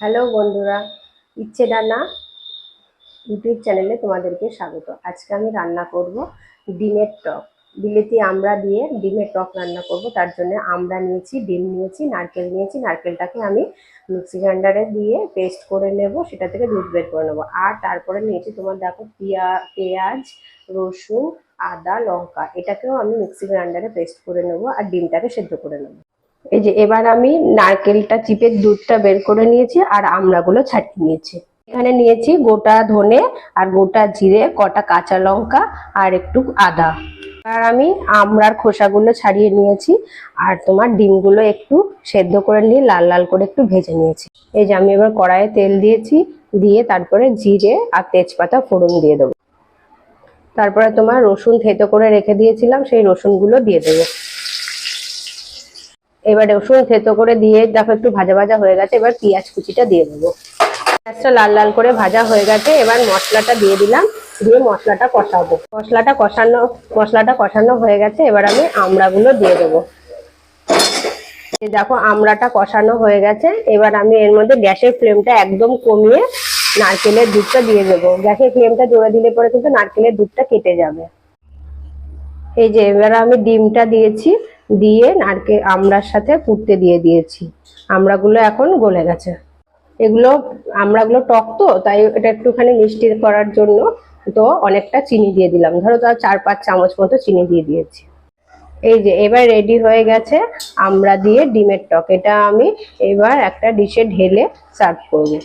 Hello বন্ধুরা, ইচ্ছে রান্না ইউটিউব চ্যানেলে তোমাদেরকে স্বাগত। আজকে আমি রান্না করব ডিমের টক। বিলেতি আমড়া দিয়ে ডিমের টক রান্না করব। তার জন্য আমড়া নিয়েছি, ডিম নিয়েছি, নারকেল নিয়েছি। নারকেলটাকে আমি মিক্সি গ্রাইন্ডারে দিয়ে পেস্ট করে নেব, সেটা থেকে দুধ বের করে নেব। আর তারপরে নিয়েছি তোমার দেখো পেঁয়াজ, রসুন, আদা, লঙ্কা। এটাকেও আমি মিক্সি গ্রাইন্ডারে পেস্ট করে নেব আর ডিমটাকে সেদ্ধ করে নেব। এই যে এবার আমি নারকেলটা চিপে দুধটা বের করে নিয়েছি আর আমড়াগুলো ছাড়িয়ে নিয়েছি। এখানে নিয়েছি গোটা ধনে আর গোটা জিরে, কটা কাঁচা লঙ্কা আর একটু আদা। আর আমি আমড়ার খোসাগুলো ছাড়িয়ে নিয়েছি আর তোমার ডিমগুলো একটু সেদ্ধ করে নিয়ে লাল লাল করে একটু ভেজে নিয়েছি। এই যে আমি এবার কড়াইয়ে তেল দিয়েছি, দিয়ে তারপরে জিরে আর তেজপাতা ফোড়ন দিয়ে দেবো। তারপরে তোমার রসুন থেতো করে রেখে দিয়েছিলাম, সেই রসুনগুলো দিয়ে দেবো। এবার রসুন থেতো করে দিয়ে দেখো একটু ভাজা ভাজা হয়ে গেছে। এবার পেঁয়াজ কুচিটা দিয়ে দেবো। পেঁয়াজটা লাল লাল করে ভাজা হয়ে গেছে। এবার মশলাটা দিয়ে দিলাম, দিয়ে মশলাটা কষাবো। মশলাটা কষানো হয়ে গেছে। এবার আমি আমড়াগুলো দিয়ে দেবো। দেখো আমড়াটা কষানো হয়ে গেছে। এবার আমি এর মধ্যে গ্যাসের ফ্লেমটা একদম কমিয়ে নারকেলের দুধটা দিয়ে দেবো। গ্যাসের ফ্লেমটা জোরে দিলে পরে কিন্তু নারকেলের দুধটা কেটে যাবে। এই যে এবার আমি ডিমটা দিয়েছি, দিয়ে নারকেল আমড়ার সাথে ফুটতে দিয়ে দিয়েছি। আমড়াগুলো এখন গলে গেছে। আমড়াগুলো টক তো, তাই এটা একটুখানি মিষ্টি করার জন্য তো অনেকটা চিনি দিয়ে দিলাম। ধরো তার 4-5 চামচ মতো চিনি দিয়ে দিয়েছি। এই যে এবার রেডি হয়ে গেছে আমড়া দিয়ে ডিমের টক। এটা আমি এবার একটা ডিশে ঢেলে সার্ভ করবো।